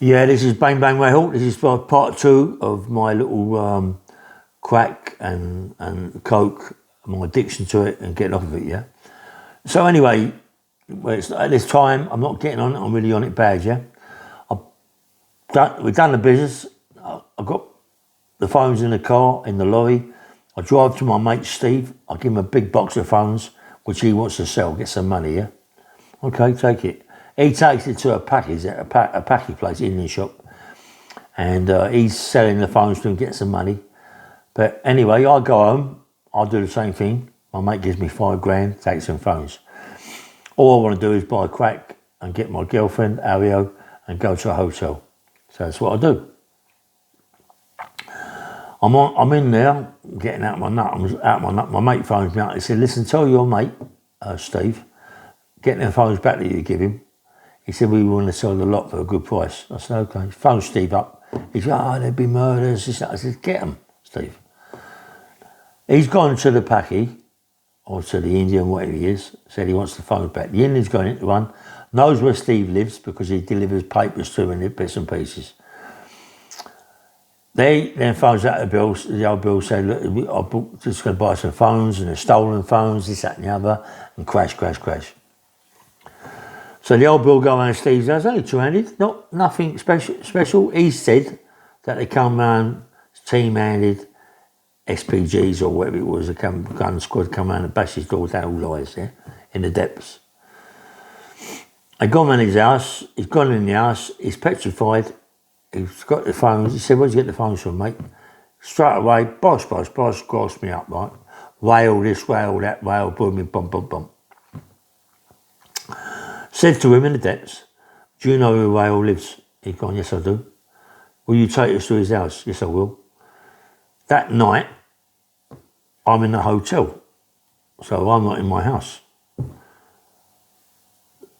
Yeah, this is Bang Bang Ray Hawk. This is part two of my little crack and coke, my addiction to it and getting off of it, yeah? So anyway, at this time, I'm not getting on it, I'm really on it bad, yeah? We've done the business. I've got the phones in the car, in the lorry. I drive to my mate Steve. I give him a big box of phones, which he wants to sell, get some money, yeah? Okay, take it. He takes it to a package place, Indian shop, and he's selling the phones to him, get some money. But anyway, I go home, I do the same thing. My mate gives me £5,000, takes some phones. All I want to do is buy crack and get my girlfriend, Ario, and go to a hotel. So that's what I do. I'm in there, getting out my nut. I'm out my nut. My mate phones me up. He said, listen, tell your mate, Steve, get them phones back that you give him. He said, we want to sell the lot for a good price. I said, okay. Phone Steve up. He said, there'd be murders. I said, get them, Steve. He's gone to the Paki, or to the Indian, whatever he is, said he wants the phones back. The Indian's gone into one, knows where Steve lives because he delivers papers to him in bits and pieces. They then phones out the old bill said, look, I'm just going to buy some phones and they're stolen phones, this, that and the other, and crash. So the old bill go around Steve's house, only 200, nothing special. He said that they come round, team-handed, SPGs or whatever it was, a gun squad come around and bash his door down, all lies there, in the depths. They gone around his house, he's gone in the house, he's petrified, he's got the phones, he said, where'd you get the phones from, mate? Straight away, boss, grossed me up, right? Rail this, rail that, rail, boom, bum. Said to him in the depths, do you know where Rail lives? He's gone, yes I do. Will you take us to his house? Yes I will. That night, I'm in the hotel, so I'm not in my house.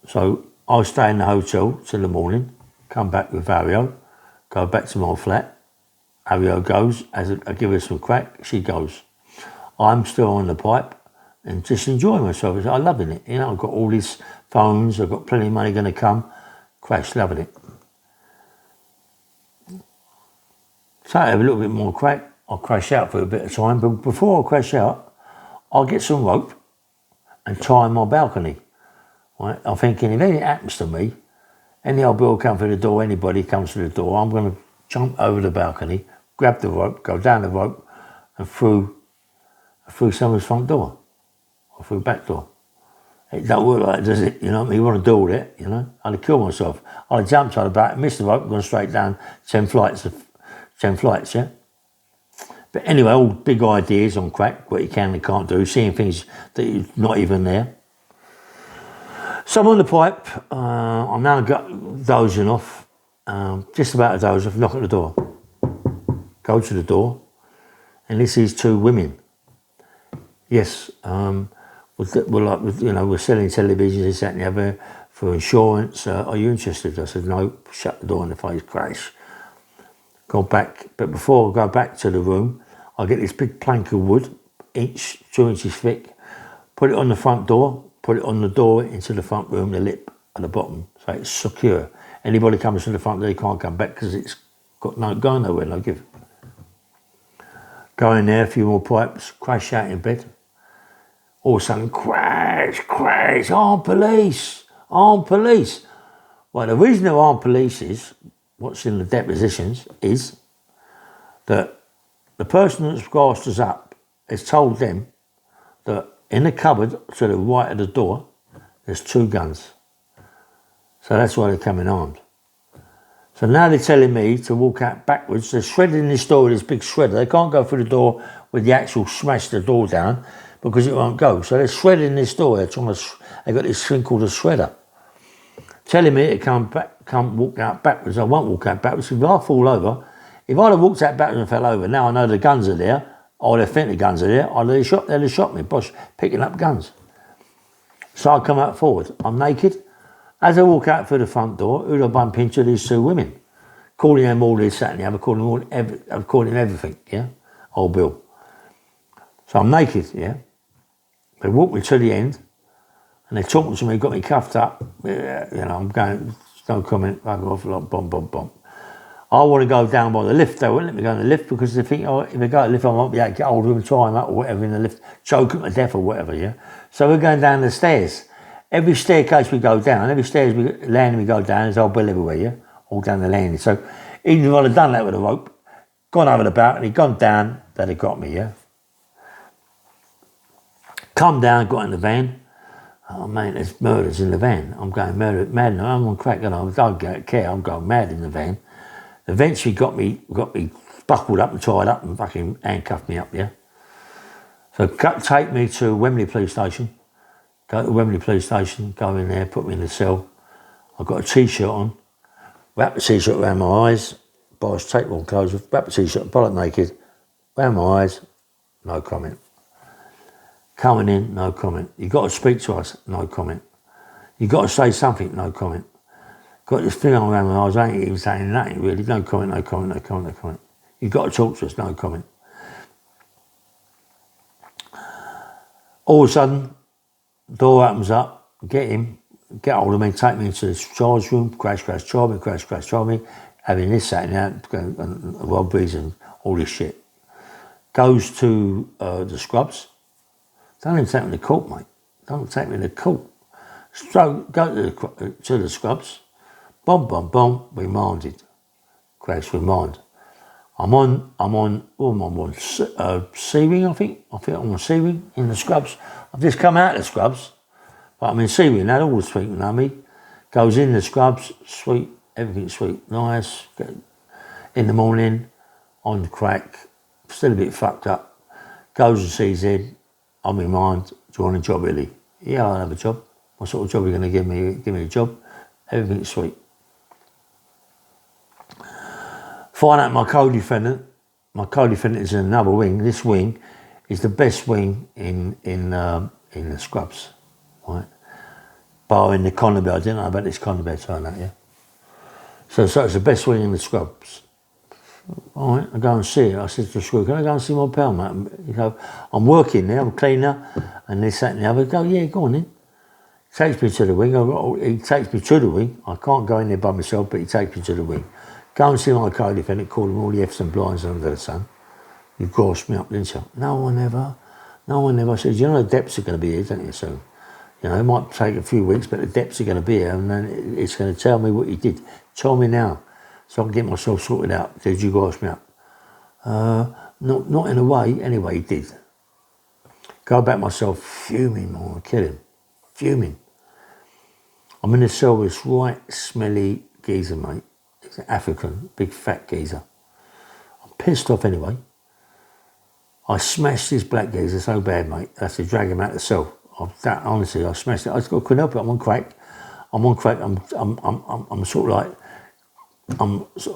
So I stay in the hotel till the morning, come back with Ario, go back to my flat. Ario goes, I give her some crack, she goes. I'm still on the pipe and just enjoying myself. I'm loving it. You know, I've got all these phones, I've got plenty of money going to come. Crash, loving it. So I have a little bit more crack. I'll crash out for a bit of time, but before I crash out, I'll get some rope and tie my balcony. Right? I'm thinking if anything happens to me, any old bill come through the door, anybody comes through the door, I'm going to jump over the balcony, grab the rope, go down the rope and through someone's front door or through the back door. It don't work like that, does it? You know what I mean? You want to do all that, you know? I'd have killed myself. I'd have jumped on the back, missed the rope, gone straight down 10 flights, yeah? But anyway, all big ideas on crack, what you can and can't do, seeing things that you're not even there. So I'm on the pipe, I'm now dozing off, just about to doze off, knock at the door. Go to the door, and this is two women. Yes, we're selling televisions, this, that and the other, for insurance. Are you interested? I said, no, shut the door in the face, crash. Go back, but before I go back to the room, I get this big plank of wood, 2 inches thick, put it on the front door, put it on the door into the front room, the lip at the bottom, so it's secure. Anybody comes to the front door, they can't come back because it's got going nowhere, no give. Go in there, a few more pipes, crash out in bed. All of a sudden, crash, armed police. Well, the reason they're armed police is, what's in the depositions, is that the person that's grassed us up has told them that in the cupboard to the right of the door, there's 2 guns. So that's why they're coming armed. So now they're telling me to walk out backwards. They're shredding this door with this big shredder. They can't go through the door with the actual smash the door down because it won't go. So they're shredding this door. They've got this thing called a shredder. Telling me to come walk out backwards. I won't walk out backwards. If I fall over, if I'd have walked out backwards and fell over, now I know the guns are there, or they think the guns are there, or they'd have shot me, boss, picking up guns. So I come out forward. I'm naked. As I walk out through the front door, who do I bump into? These 2 women. Calling them all this, that and the other, calling them everything, yeah? Old Bill. So I'm naked, yeah? They walk me to the end, and they're talking to me, got me cuffed up. I'm going no comment, bugger off, like bomb, bomb, bomb. I want to go down by the lift. They won't let me go in the lift because they think, oh, if I go to the lift, I might be able to get hold of them, tie them up or whatever in the lift, choke them to death or whatever, yeah? So we're going down the stairs. Every staircase we go down, every stairs landing we go down, there's old Bill everywhere, yeah? All down the landing. So even if I'd have done that with a rope, gone over the balcony, gone down, they'd have got me, yeah? Come down, got in the van. Oh, man, there's murders in the van. I'm going mad. I'm on crack, and I don't care. I'm going mad in the van. Eventually got me buckled up and tied up and fucking handcuffed me up, yeah? So take me to Wembley Police Station. Go to Wembley Police Station, go in there, put me in the cell. I've got a T-shirt on, wrap the T-shirt around my eyes, buy his tape on clothes, wrap the T-shirt, bollock naked, around my eyes, no comment. Coming in, no comment. You got to speak to us, no comment. You got to say something, no comment. Got this thing on around my eyes, I ain't even saying nothing really, no comment, no comment, no comment, no comment. You got to talk to us, no comment. All of a sudden, door opens up, get hold of me, take me into the charge room, crash, try me, having this, that and that, robberies and all this shit. Goes to the scrubs. Don't even take me to court, mate. Don't take me to court. So go to the scrubs. Bomb, remanded. Crash, remand. I'm on C-ring, I think. I think I'm on C-ring in the scrubs. I've just come out of the scrubs, but I'm in C-ring. That all the sweet, you know me. Goes in the scrubs, sweet, everything's sweet, nice. In the morning, on the crack, still a bit fucked up. Goes and sees Ed. I'm in mind. Do you want a job, really? Yeah, I'll have a job. What sort of job are you going to give me? Give me a job. Everything's sweet. Find out my co-defendant. My co-defendant is in another wing. This wing is the best wing in the scrubs, right? Barring the Conabel. I didn't know about this Conabel turn out, yeah. So it's the best wing in the scrubs. All right, I go and see it. I said to the screw, can I go and see my pal, mate? You know, I'm working there, I'm cleaner, and this, that, and the other. Go, yeah, go on in. He takes me to the wing. He takes me to the wing. I can't go in there by myself, but he takes me to the wing. Go and see my co-defendant, call him all the F's and blinds under the sun. You grossed me up, didn't you? No one ever. I said, you know the depths are going to be here, don't you, soon? You know, it might take a few weeks, but the depths are going to be here, and then it's going to tell me what you did. Tell me now, so I can get myself sorted out. Did you gross me up? Not in a way. Anyway, he did. Go back myself, fuming, I want to kill him. Fuming. I'm in the cell with this right smelly geezer, mate. He's an African, big fat geezer. I'm pissed off anyway. I smashed this black geezer so bad, mate. I had to drag him out of the cell. Honestly, I smashed it. I couldn't help it. I'm on crack. I'm sort of like, I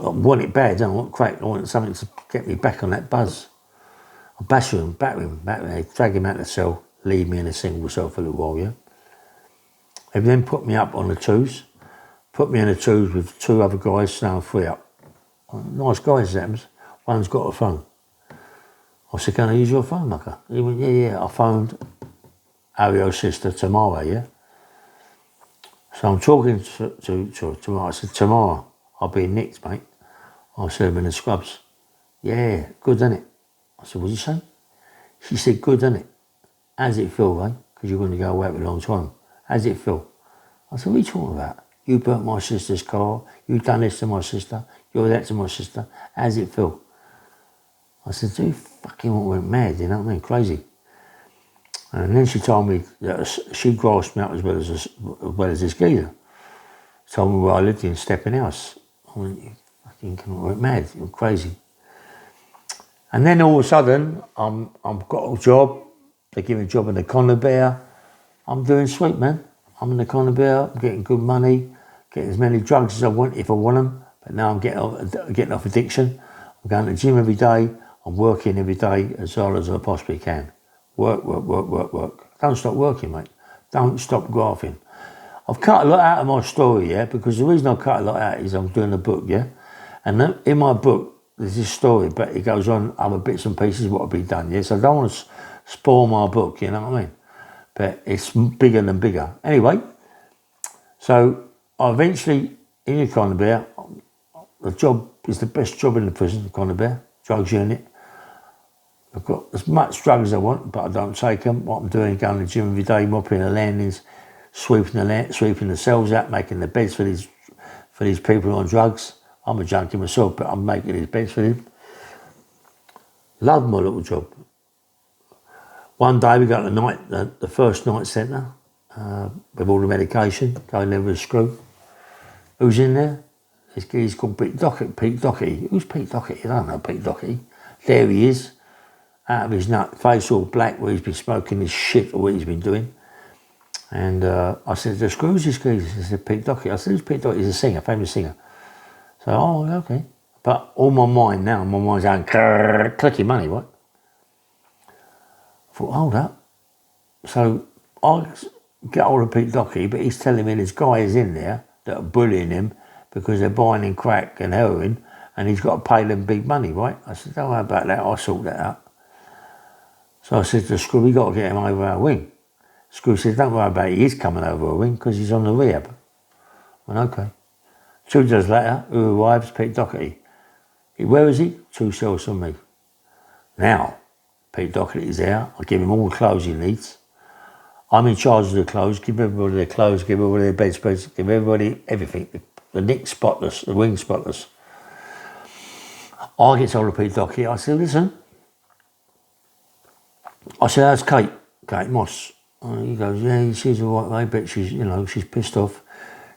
want it bad. I want crack. I want something to get me back on that buzz. I batter him, drag him out of the cell, leave me in a single cell for a little while, yeah? They then put me up on the twos. Put me in the twos with two other guys, so I'm free up. Nice guys, Zams. One's got a phone. I said, can I use your phone, mucker? He went, yeah. I phoned Ario's sister, Tamara, yeah? So I'm talking to Tamara. I said, Tamara, I'll be nicked, mate. I said, I'm in the scrubs. Yeah, good, isn't it? I said, what did you say? She said, good, isn't it? How's it feel, eh? Because you're going to go away for a long time. How's it feel? I said, what are you talking about? You burnt my sister's car. You done this to my sister. You're that to my sister. How's it feel? I said, dude, fucking went mad, you know what I mean? Crazy. And then she told me that she grasped me up as well as this geezer. Told me where I lived in Stepping House. I went, you fucking went mad. You're crazy. And then all of a sudden, I've got a job. They give me a job in the Conabel. I'm doing sweet, man. I'm in the Conabel. I'm getting good money. Getting as many drugs as I want if I want them. But now I'm getting off addiction. I'm going to the gym every day. I'm working every day as hard as I possibly can. Work. Don't stop working, mate. Don't stop grafting. I've cut a lot out of my story, yeah, because the reason I cut a lot out is I'm doing a book, yeah? And in my book, there's this story, but it goes on other bits and pieces what will be done, yeah? So I don't want to spoil my book, you know what I mean? But it's bigger than bigger. Anyway, so I eventually, in your Conor Bear, the job is the best job in the prison, Conor Bear, drugs unit. I've got as much drugs as I want, but I don't take them. What I'm doing, going to the gym every day, mopping the landings, sweeping the cells out, making the beds for these people on drugs. I'm a junkie myself, but I'm making these beds for them. Love my little job. One day we got the first night centre with all the medication, going there with a screw. Who's in there? He's called Pete Doherty. Pete Doherty. Who's Pete Doherty? I don't know Pete Doherty. There he is, out of his nut, face all black, where he's been smoking this shit or what he's been doing. And I said, the screws this geezer. He said, Pete Doherty. I said, who's Pete Doherty? He's a singer, famous singer. So, oh, okay. But all my mind's going, clicking money, right? I thought, hold up. So I get hold of Pete Doherty, but he's telling me there's guys in there that are bullying him because they're buying him crack and heroin, and he's got to pay them big money, right? I said, don't worry about that, I'll sort that out. So I said to Screw, we got to get him over our wing. Screw said, don't worry about it, he's coming over our wing because he's on the rehab. I went, okay. 2 days later, who arrives? Pete Doherty. Where is he? 2 cells from me. Now, Pete Doherty is there. I give him all the clothes he needs. I'm in charge of the clothes, give everybody their clothes, give everybody their bedspreads, give everybody everything. The nick spotless, the wing spotless. I get told to Pete Doherty, I said, listen. I said, how's Kate? Kate Moss. He goes, yeah, she's all right, mate, but she's pissed off.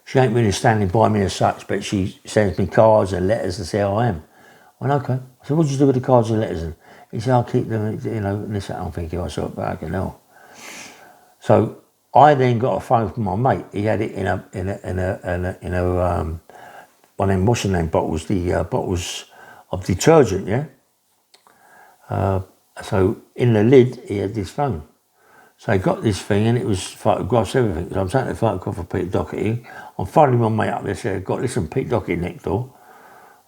She ain't really standing by me as such, but she sends me cards and letters to say how I am. I went, okay. I said, what did you do with the cards and letters? And he said, I'll keep them, and this, I'm thinking, I said, back and hell. So I then got a phone from my mate. He had it in a one of them washing them bottles, the bottles of detergent, yeah. So in the lid he had this phone. So he got this thing and it was photographs, everything. So I'm taking a photograph of Pete Doherty. I'm phoning my mate up there, said, listen, Pete Doherty next door.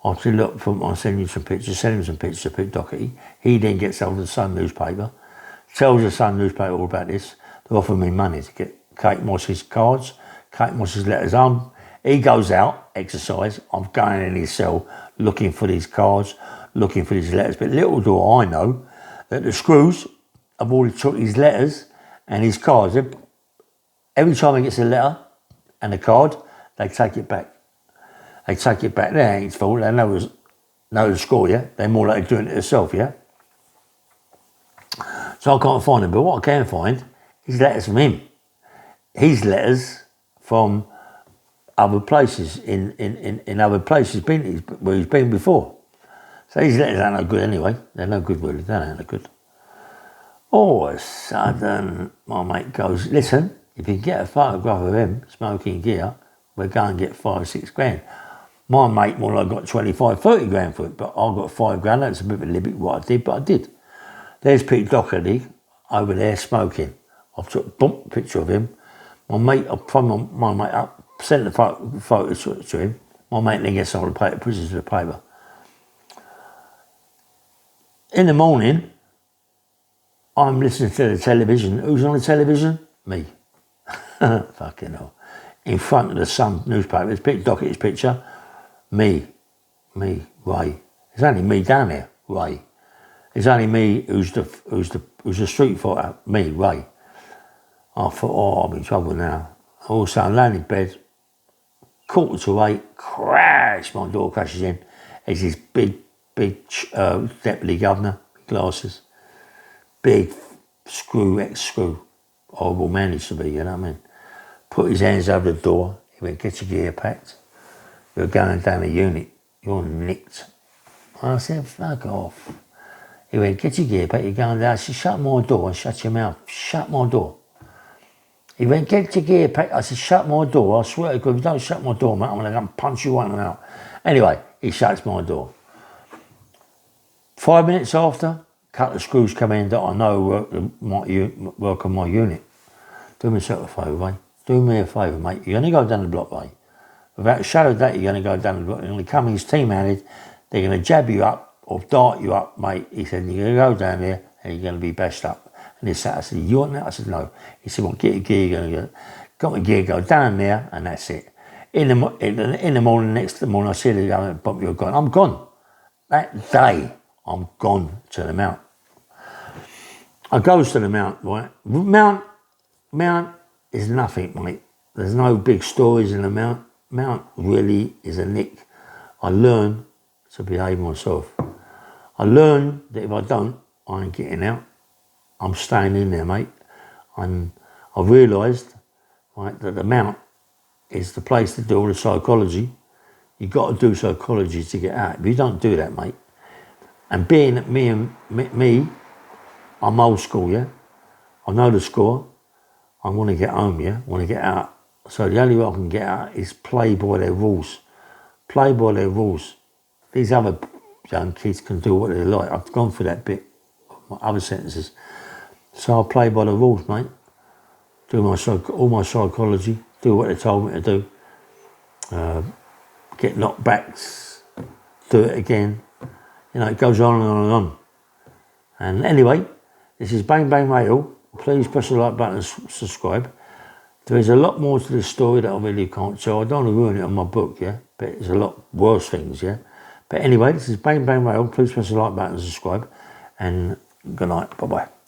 I said, look, I'll send you some pictures, send him some pictures of Pete Doherty. He then gets hold of the Sun newspaper, tells the Sun newspaper all about this. They offer me money to get Kate Moss's cards, Kate Moss's letters. He goes out, exercise. I'm going in his cell, looking for these cards, looking for these letters. But little do I know that the screws have already took his letters and his cards. Every time he gets a letter and a card, they take it back. They take it back. They ain't his fault. They know the score, yeah? They're more like doing it themselves, yeah? So I can't find him. But what I can find is letters from him. His letters from other places, in other places where he's been before. So his letters ain't no good anyway. They're no good, really. They ain't no good. All of a sudden, my mate goes, listen, if you get a photograph of him smoking gear, we're going to get 5 or 6 grand. My mate more like got 25, 30 grand for it, but I got 5 grand. That's a bit of a limit what I did, but I did. There's Pete Doherty over there smoking. I've took a picture of him. My mate, I phoned my mate up, sent the photos to him. My mate then gets all the paper, puts it to the paper. In the morning, I'm listening to the television. Who's on the television? Me. Fucking hell. In front of the Sun newspaper, it's Pete Doherty's picture. Me, Ray. It's only me down there, Ray. It's only me who's the street fighter, me, Ray. I thought, oh, I'm in trouble now. All of a sudden, laying in bed, 7:45, crash, my door crashes in. It's this big deputy governor, glasses, big ex-screw, horrible man he used to be, you know what I mean? Put his hands over the door, he went, get your gear packed. You're going down the unit, you're nicked. I said, fuck off. He went, get your gear packed, you're going down. I said, shut my door and shut your mouth, shut my door. He went, get your gear packed. I said, shut my door. I swear to God, if you don't shut my door, mate, I'm going to come punch you one out. Anyway, he shuts my door. 5 minutes after, a couple of screws come in that I know work on my unit. Do me a favour, mate. Do me a favour, mate. You're going to go down the block, mate. Without a shadow of doubt, you're going to go down the block. They're going to come in his team-handed. They're going to jab you up or dart you up, mate. He said, you're going to go down there and you're going to be bashed up. And he said, I said, you want that? I said, no. He said, well, get your gear, got my gear, go down there, and that's it. In the morning, next morning, I see the guy, Bob, you're gone. I'm gone. That day, I'm gone to the mount. I goes to the mount, right? Mount is nothing, mate. There's no big stories in the mount. Mount really is a nick. I learn to behave myself. I learn that if I don't, I ain't getting out. I'm staying in there, mate. And I realised, right, that the mount is the place to do all the psychology. You've got to do psychology to get out. If you don't do that, mate, and being that me, I'm old school, yeah? I know the score. I want to get home, yeah? I want to get out. So the only way I can get out is play by their rules. Play by their rules. These other young kids can do what they like. I've gone through that bit, my other sentences. So I'll play by the rules, mate. Do all my psychology, do what they told me to do. Get knockbacks, do it again. You know, it goes on and on and on. And anyway, this is Bang Bang Radio. Please press the like button and subscribe. There is a lot more to this story that I really can't tell. I don't want to ruin it on my book, yeah? But there's a lot worse things, yeah? But anyway, this is Bang Bang Radio. Please press the like button and subscribe. And good night. Bye-bye.